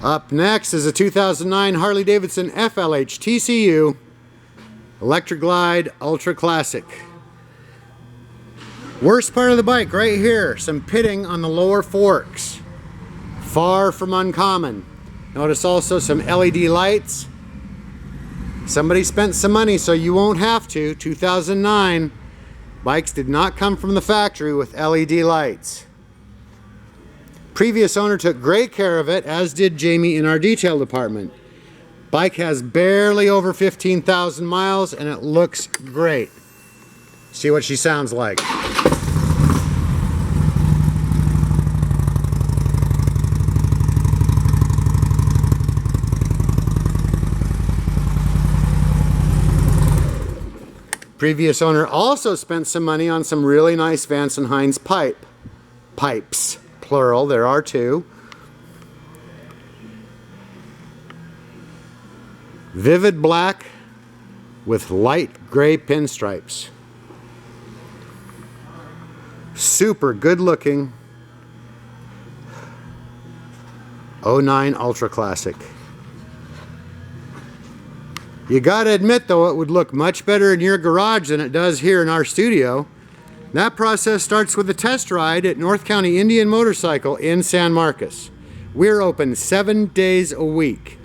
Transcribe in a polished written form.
Up next is a 2009 Harley-Davidson FLHTCU Electric Glide Ultra Classic. Worst part of the bike right here, some pitting on the lower forks. Far from uncommon. Notice also some LED lights. Somebody spent some money so you won't have to. 2009. Bikes did not come from the factory with LED lights. Previous owner took great care of it, as did Jamie in our detail department. Bike has barely over 15,000 miles and it looks great. See what she sounds like. Previous owner also spent some money on some really nice Vance & Hines pipes, plural, there are two. Vivid black with light gray pinstripes. Super good looking 09 Ultra Classic. You gotta admit though, it would look much better in your garage than it does here in our studio. That process starts with a test ride at North County Indian Motorcycle in San Marcos. We're open 7 days a week.